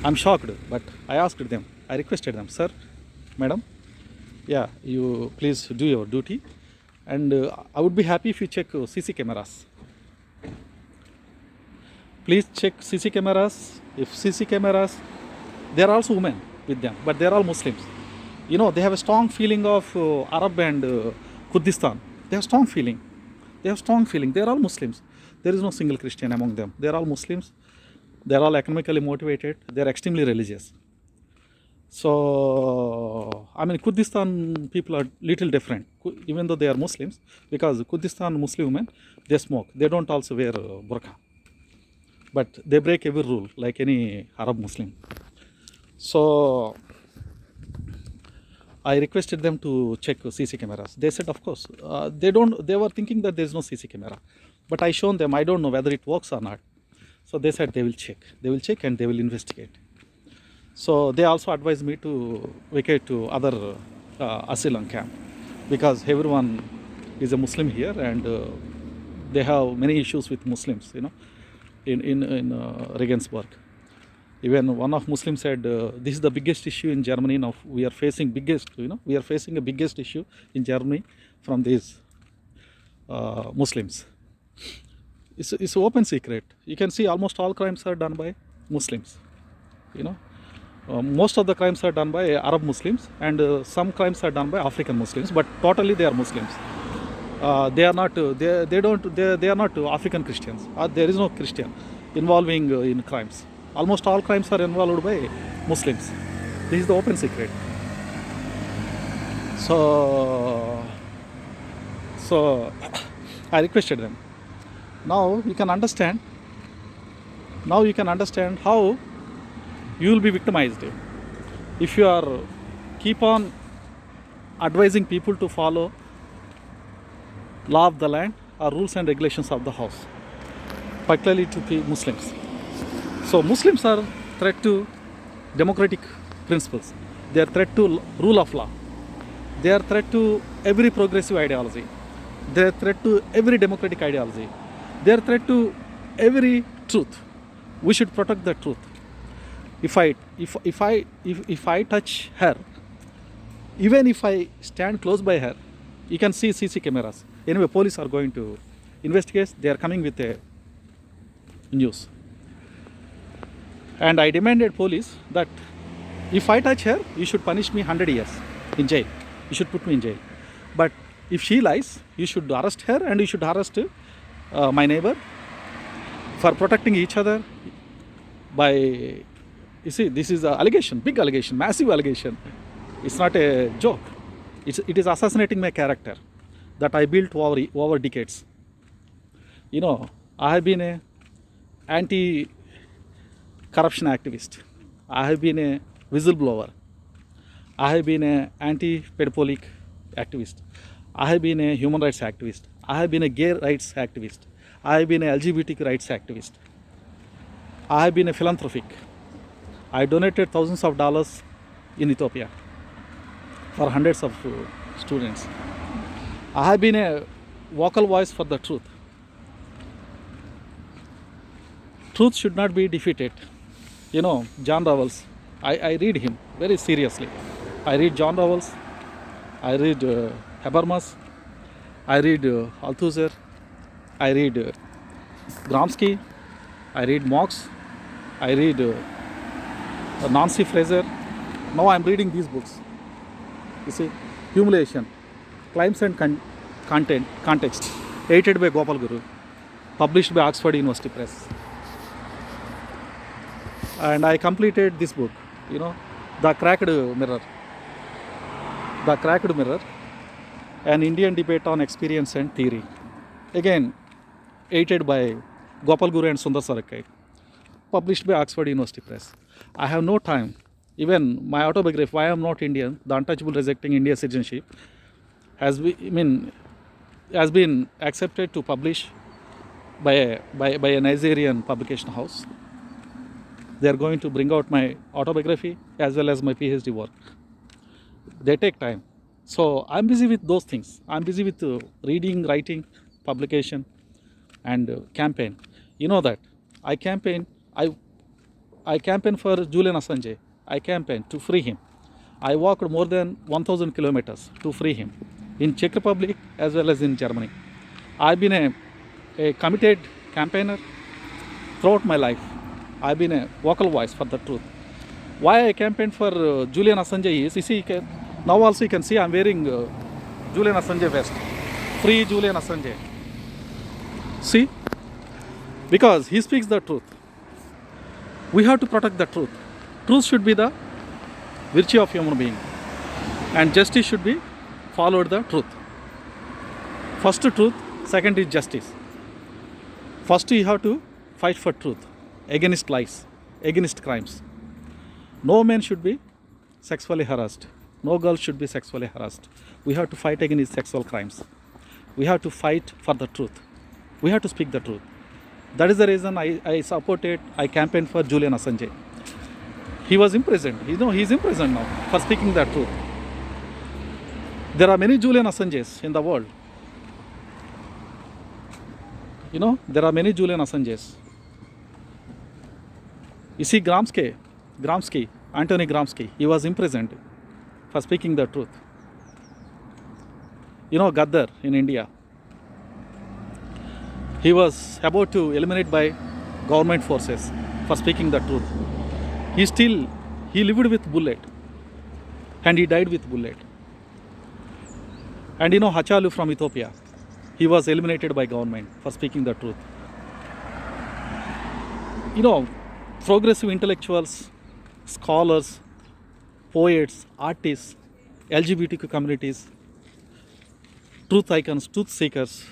I'm shocked, but I asked them, I requested them, sir, madam, yeah, you please do your duty, and I would be happy if you check CC cameras. Please check CC cameras. If CC cameras, there are also women with them, but they are all Muslims. You know, they have a strong feeling of Arab and Kurdistan. They have strong feeling. They are all Muslims. There is no single Christian among them. They are all Muslims. They are all economically motivated. They are extremely religious. So, I mean, Kurdistan people are little different, even though they are Muslims, because Kurdistan Muslim women, they smoke. They don't also wear burqa. But they break every rule like any Arab Muslim. So, I requested them to check CC cameras. They said, of course. They were thinking that there is no CC camera. But I shown them, I don't know whether it works or not. So they said they will check. They will check and they will investigate. So they also advised me to vacate to other asylum camp, because everyone is a Muslim here, and they have many issues with Muslims, you know, in Regensburg. Even one of Muslims said, this is the biggest issue in Germany now. We are facing a biggest issue in Germany from these Muslims. It's open secret. You can see almost all crimes are done by Muslims. You know, most of the crimes are done by Arab Muslims, and some crimes are done by African Muslims. But totally they are Muslims. They are not. They are not African Christians. There is no Christian involving in crimes. Almost all crimes are involved by Muslims. This is the open secret. So I requested them. Now you can understand how you will be victimized if you are keep on advising people to follow law of the land or rules and regulations of the house, particularly to Muslims. So Muslims are threat to democratic principles. They are threat to rule of law. They are threat to every progressive ideology. They are threat to every democratic ideology. They are threat to every truth. We should protect the truth. If I touch her, even if I stand close by her, you can see CC cameras. Anyway, police are going to investigate. They are coming with a news. And I demanded police that if I touch her, you should punish me 100 years in jail. You should put me in jail. But if she lies, you should arrest her, and you should arrest my neighbor for protecting each other by, you see, this is an allegation, big allegation, massive allegation. It's not a joke. It is assassinating my character that I built over decades. You know, I have been a anti-corruption activist. I have been a whistleblower. I have been a anti-pedophilic activist. I have been a human rights activist. I have been a gay rights activist. I have been a LGBTQ rights activist. I have been a philanthropic. I donated thousands of dollars in Ethiopia for hundreds of students. I have been a vocal voice for the truth. Truth should not be defeated. You know, John Rawls, I read him very seriously. I read John Rawls, I read Habermas, I read Althusser, I read Gramsci, I read Marx, I read Nancy Fraser. Now I am reading these books. You see, Humiliation, Claims and Context, edited by Gopal Guru, published by Oxford University Press. And I completed this book, you know, The Cracked Mirror, an Indian debate on experience and theory. Again, edited by Gopal Guru and Sundar Sarakai, published by Oxford University Press. I have no time. Even my autobiography, Why I Am Not Indian, The Untouchable Rejecting India's Citizenship, has been accepted to publish by a Nigerian publication house. They are going to bring out my autobiography as well as my PhD work. They take time. So I'm busy with those things. I'm busy with reading, writing, publication, and campaign. You know that I campaign. I campaign for Julian Assange. I campaign to free him. I walked more than 1,000 kilometers to free him in Czech Republic as well as in Germany. I've been a committed campaigner throughout my life. I've been a vocal voice for the truth. Why I campaigned for Julian Assange is, you see, now also you can see I'm wearing Julian Assange vest. Free Julian Assange. See? Because he speaks the truth. We have to protect the truth. Truth should be the virtue of human being. And justice should be followed the truth. First truth, second is justice. First you have to fight for truth, against lies, against crimes. No man should be sexually harassed. No girl should be sexually harassed. We have to fight against sexual crimes. We have to fight for the truth. We have to speak the truth. That is the reason I campaigned for Julian Assange. He was imprisoned. He's imprisoned now for speaking the truth. There are many Julian Assanges in the world. There are many Julian Assanges. You see, Anthony Gramsci, he was imprisoned for speaking the truth. Gaddar in India. He was about to eliminate by government forces for speaking the truth. He lived with bullet and he died with bullet. And Hachalu from Ethiopia, he was eliminated by government for speaking the truth. Progressive intellectuals, scholars, poets, artists, LGBTQ communities, truth icons, truth seekers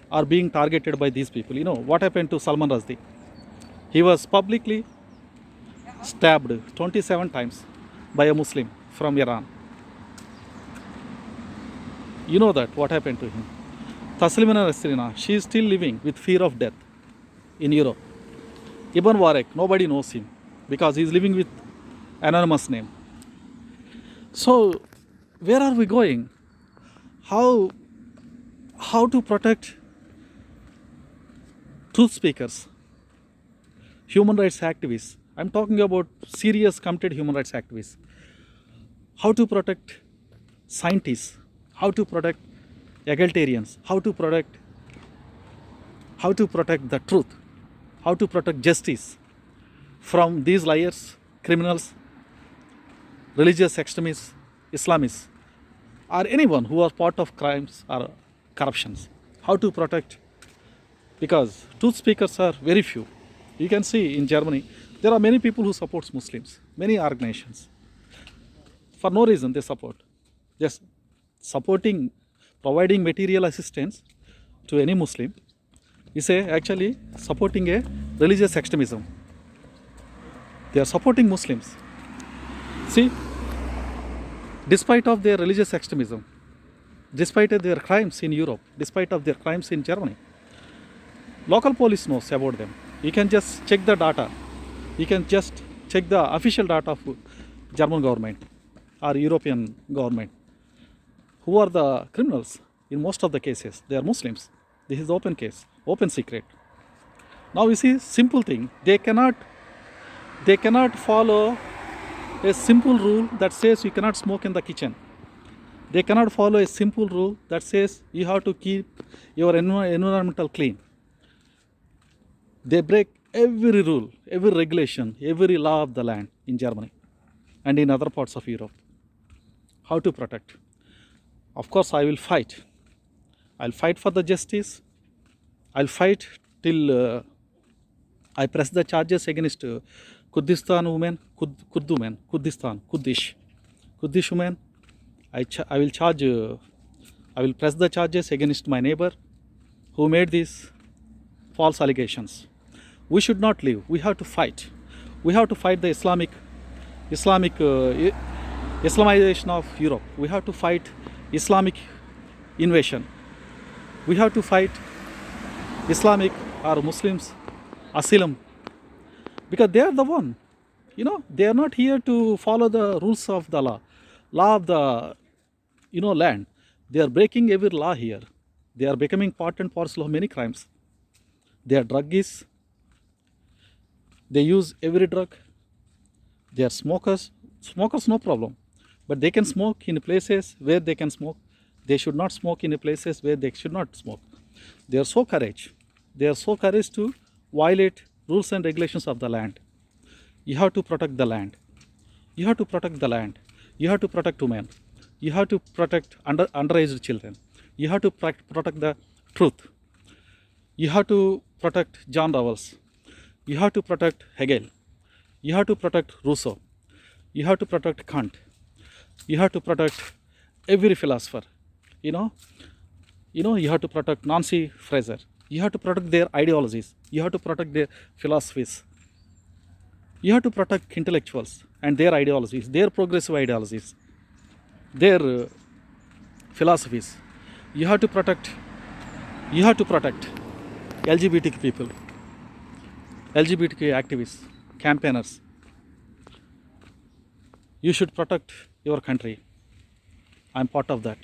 are being targeted by these people. What happened to Salman Rushdie? He was publicly stabbed 27 times by a Muslim from Iran. You know that, what happened to him. Taslimina Nasrina, she is still living with fear of death in Europe. Ibn Warek, nobody knows him because he is living with anonymous name. So, where are we going? How to protect truth speakers, human rights activists? I'm talking about serious, committed human rights activists. How to protect scientists? How to protect egalitarians? How to protect the truth? How to protect justice from these liars, criminals, religious extremists, Islamists, or anyone who are part of crimes or corruptions? How to protect? Because truth speakers are very few. You can see in Germany, there are many people who support Muslims, many organizations. For no reason they support. Just supporting, providing material assistance to any Muslim is actually supporting a religious extremism. They are supporting Muslims. See, despite of their religious extremism, despite of their crimes in Europe, despite of their crimes in Germany, local police knows about them. You can just check the data. You can just check the official data of German government or European government. Who are the criminals? In most of the cases, they are Muslims. This is open case, open secret. Now you see, simple thing. They cannot follow a simple rule that says you cannot smoke in the kitchen. They cannot follow a simple rule that says you have to keep your environmental clean. They break every rule, every regulation, every law of the land in Germany and in other parts of Europe. How to protect? Of course, I will fight. I'll fight for the justice. I'll fight till I press the charges against Kurdistan women, Kurd women, Kurdish women. I will press the charges against my neighbor who made these false allegations. We should not leave. We have to fight. We have to fight the Islamization of Europe. We have to fight Islamic invasion. We have to fight Islamic or Muslims asylum, because they are the one, they are not here to follow the rules of the law of the land. They are breaking every law here. They are becoming part and parcel of many crimes. They are druggies. They use every drug. They are smokers. Smokers, no problem, but they can smoke in places where they can smoke. They should not smoke in places where they should not smoke. They are so courage. They are so courage to violate rules and regulations of the land. You have to protect the land. You have to protect the land. You have to protect women. You have to protect underage children. You have to protect the truth. You have to protect John Rawls. You have to protect Hegel. You have to protect Rousseau. You have to protect Kant. You have to protect every philosopher. You have to protect Nancy Fraser. You have to protect their ideologies. You have to protect their philosophies. You have to protect intellectuals and their ideologies, their progressive ideologies, their philosophies. You have to protect LGBTQ people, LGBTQ activists, campaigners. You should protect your country. I'm part of that.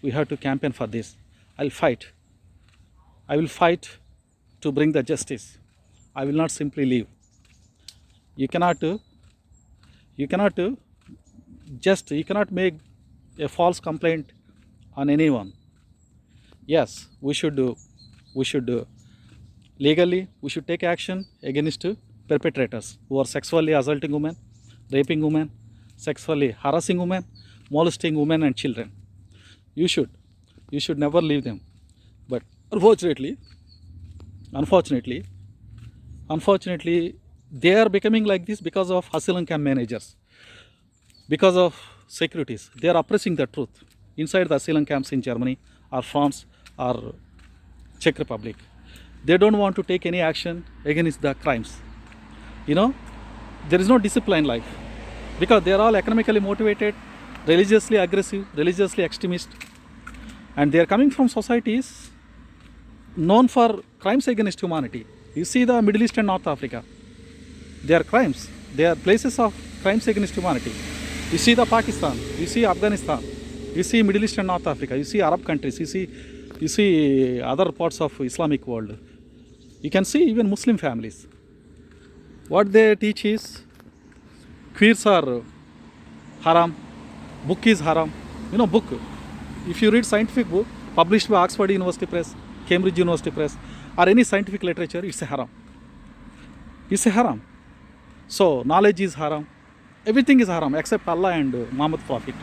We have to campaign for this. I'll fight. I will fight to bring the justice. I will not simply leave. You cannot make a false complaint on anyone. Yes, we should legally we should take action against perpetrators who are sexually assaulting women, raping women, sexually harassing women, molesting women and children. You should never leave them. But unfortunately, they are becoming like this because of asylum camp managers, because of securities. They are oppressing the truth inside the asylum camps in Germany or France or Czech Republic. They don't want to take any action against the crimes. There is no discipline life because they are all economically motivated, religiously aggressive, religiously extremist, and they are coming from societies known for crimes against humanity. You see the Middle East and North Africa. They are crimes. They are places of crimes against humanity. You see the Pakistan. You see Afghanistan. You see Middle East and North Africa. You see Arab countries. You see other parts of Islamic world. You can see even Muslim families. What they teach is queers are haram. Book is haram. Book. If you read scientific book published by Oxford University Press, Cambridge University Press, or any scientific literature, it's a haram. It's a haram. So knowledge is haram. Everything is haram except Allah and Muhammad Prophet.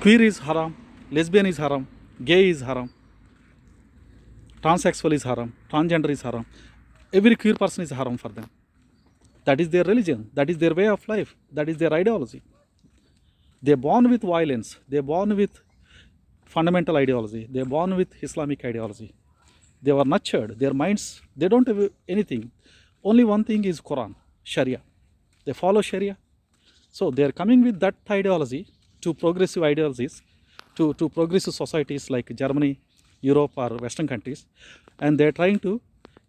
Queer is haram. Lesbian is haram. Gay is haram. Transsexual is haram. Transgender is haram. Every queer person is haram for them. That is their religion. That is their way of life. That is their ideology. They are born with violence. They are born with fundamental ideology. They are born with Islamic ideology. They were nurtured. Their minds, they don't have anything. Only one thing is Quran, Sharia. They follow Sharia. So they are coming with that ideology to progressive ideologies, to progressive societies like Germany, Europe or Western countries. And they are trying to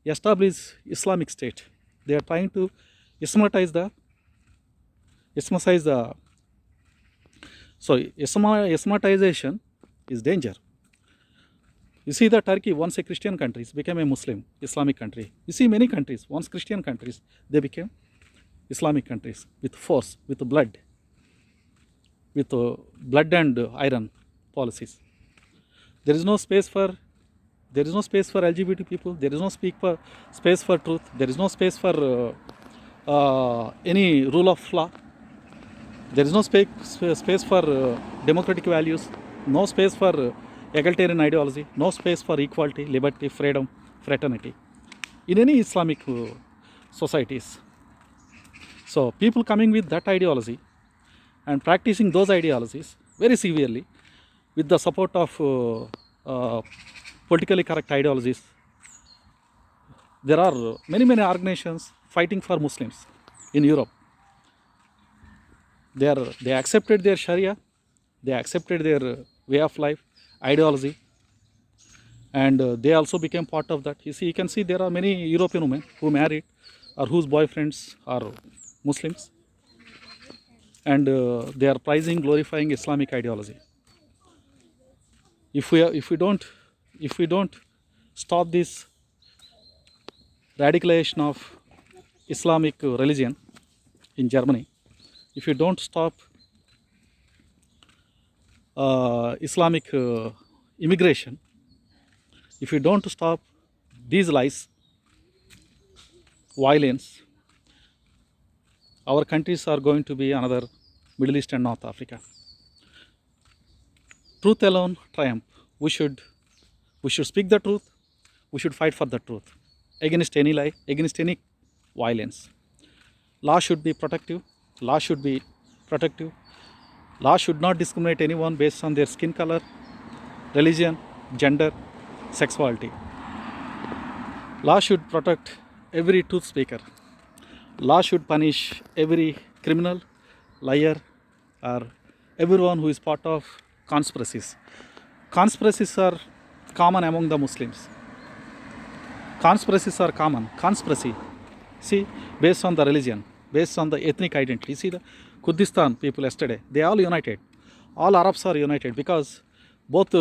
establish Islamic State. They are trying to Islamitize Islamatization is danger. You see the Turkey, once a Christian country, became a Muslim, Islamic country. You see many countries, once Christian countries, they became Islamic countries with force, with blood and iron policies. There is no space for LGBT people. There is no space for truth. There is no space for any rule of law. There is no space for democratic values. No space for egalitarian ideology. No space for equality, liberty, freedom, fraternity in any Islamic societies. So people coming with that ideology and practicing those ideologies very severely with the support of politically correct ideologies. There are many organizations fighting for Muslims in Europe. They accepted their Sharia, they accepted their way of life, ideology, and they also became part of that. You can see there are many European women who married or whose boyfriends are Muslims, and they are praising, glorifying Islamic ideology. If we don't stop this radicalization of Islamic religion in Germany, if you don't stop Islamic immigration, if you don't stop these lies, violence, our countries are going to be another Middle East and North Africa. Truth alone triumph. We should speak the truth. We should fight for the truth against any lie, against any violence. Law should be protective. Law should be protective. Law should not discriminate anyone based on their skin color, religion, gender, sexuality. Law should protect every truth speaker. Law should punish every criminal, liar, or everyone who is part of conspiracies. Conspiracies are common among the Muslims. Conspiracies are common. Conspiracy, see, based on the religion, based on the ethnic identity. See the Kurdistan people yesterday, they all united. All Arabs are united because both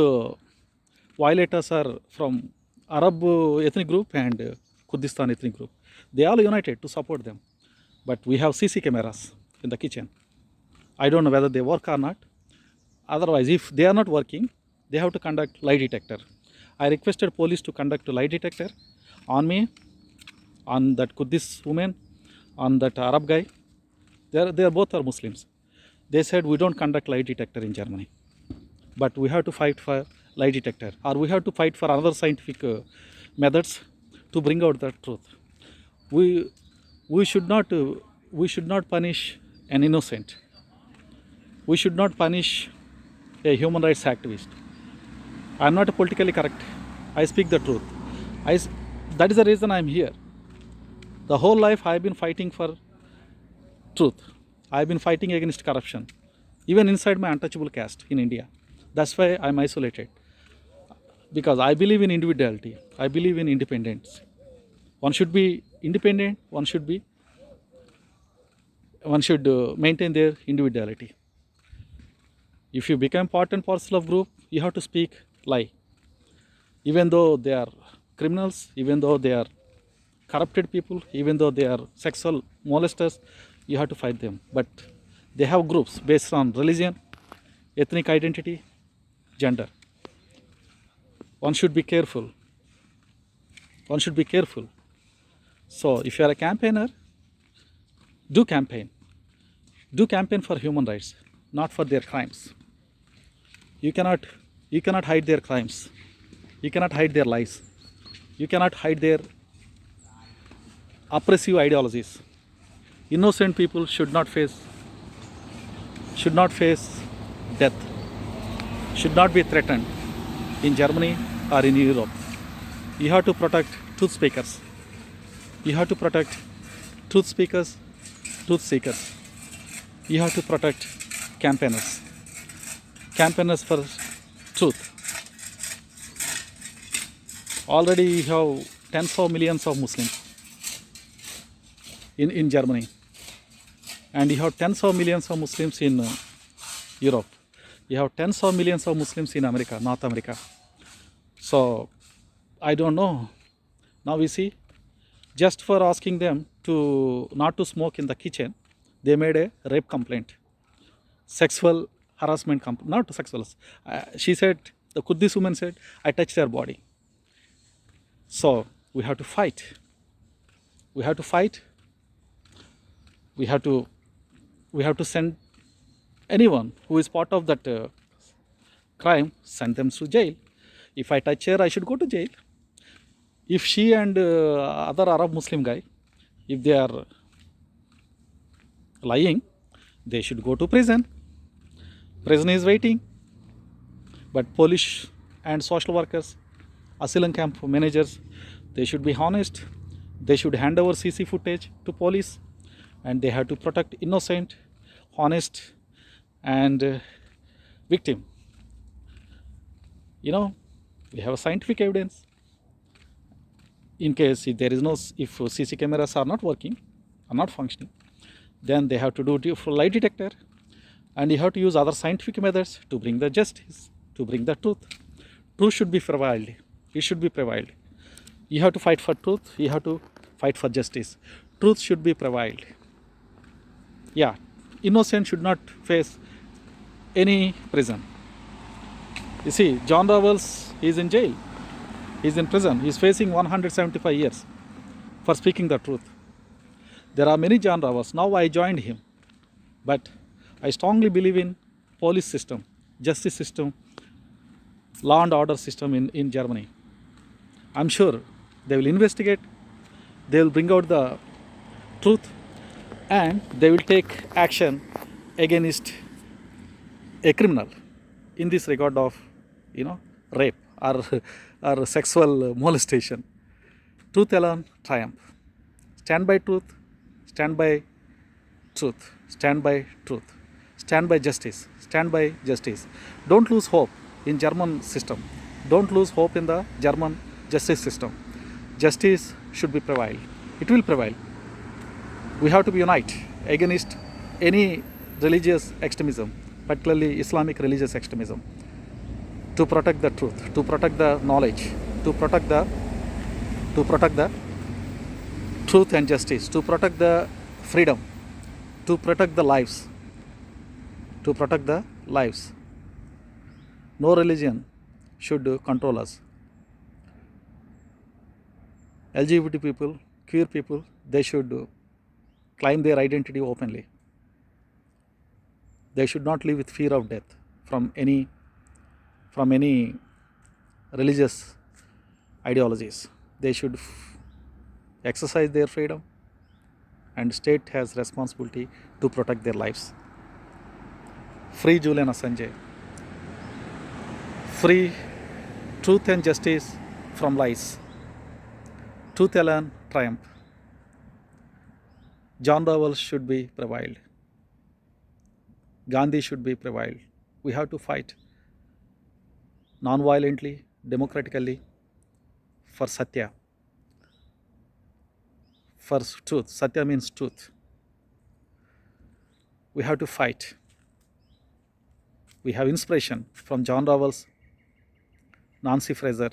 violators are from Arab ethnic group and Kurdistan ethnic group. They all united to support them. But we have CC cameras in the kitchen. I don't know whether they work or not. Otherwise, if they are not working, they have to conduct lie detector. I requested police to conduct a lie detector on me, on that Kurdish woman, on that Arab guy. They both are Muslims. They said we don't conduct lie detector in Germany, but we have to fight for lie detector, or we have to fight for other scientific methods to bring out the truth. We should not punish an innocent. We should not punish a human rights activist. I am not politically correct. I speak the truth. That is the reason I am here. The whole life I have been fighting for truth. I have been fighting against corruption, even inside my untouchable caste in India. That's why I am isolated. Because I believe in individuality. I believe in independence. One should be independent. One should maintain their individuality. If you become part and parcel of group, you have to speak lie. Even though they are criminals, even though they are corrupted people, even though they are sexual molesters, you have to fight them. But they have groups based on religion, ethnic identity, gender. One should be careful. One should be careful. So if you are a campaigner, do campaign. Do campaign for human rights, not for their crimes. You cannot hide their crimes. You cannot hide their lies. You cannot hide their oppressive ideologies. Innocent people should not face death, should not be threatened in Germany or in Europe. You have to protect truth speakers. You have to protect truth speakers, truth seekers. You have to protect campaigners for truth. Already you have tens of millions of Muslims in Germany, and you have tens of millions of Muslims in Europe. You have tens of millions of Muslims in America, North America. So I don't know. Now we see, just for asking them to not to smoke in the kitchen, they made a rape complaint, sexual harassment complaint, not sexual. She said, the Kurdish woman said, I touched their body. So we have to fight. We have to fight. We have to send anyone who is part of that crime, send them to jail. If I touch her, I should go to jail. If she and other Arab Muslim guy, if they are lying, they should go to prison. Prison is waiting. But police and social workers, asylum camp managers, they should be honest. They should hand over CC footage to police, and they have to protect innocent, honest, and victim. You know, We have a scientific evidence. In case if there is no, if CC cameras are not working, are not functioning, then they have to do lie detector, and you have to use other scientific methods to bring the justice, to bring the truth. Truth should be prevailed. It should be prevailed. You have to fight for truth. You have to fight for justice. Truth should be prevailed. Yeah, innocent should not face any prison. You see, John Rawls is in jail. He's in prison. He's facing 175 years for speaking the truth. There are many John Rawls. Now I joined him. But I strongly believe in police system, justice system, law and order system in Germany. I'm sure they will investigate, they will bring out the truth, and they will take action against a criminal in this regard of, rape or sexual molestation. Truth alone triumph. Stand by truth, stand by truth, stand by truth, stand by justice, stand by justice. Don't lose hope in German system. Don't lose hope in the German justice system. Justice should be prevailed. It will prevail. We have to be united against any religious extremism, particularly Islamic religious extremism, to protect the truth, to protect the knowledge, to protect the truth and justice, to protect the freedom, to protect the lives, to protect the lives. No religion should control us. LGBT people, queer people, they should claim their identity openly. They should not live with fear of death from any religious ideologies. They should exercise their freedom, and state has responsibility to protect their lives. Free Julian Assange. Free truth and justice from lies. Truth alone triumph. John Rawls should be prevailed. Gandhi should be prevailed. We have to fight non-violently, democratically, for Satya, for truth. Satya means truth. We have to fight. We have inspiration from John Rawls, Nancy Fraser,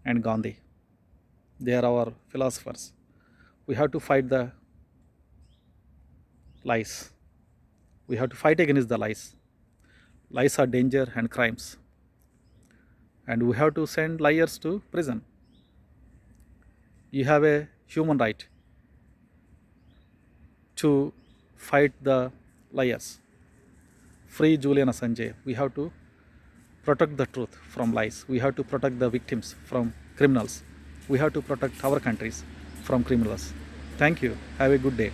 and Gandhi. They are our philosophers. We have to fight the lies. We have to fight against the lies. Lies are danger and crimes. And we have to send liars to prison. You have a human right to fight the liars. Free Julian Assange. We have to protect the truth from lies. We have to protect the victims from criminals. We have to protect our countries from criminals. Thank you. Have a good day.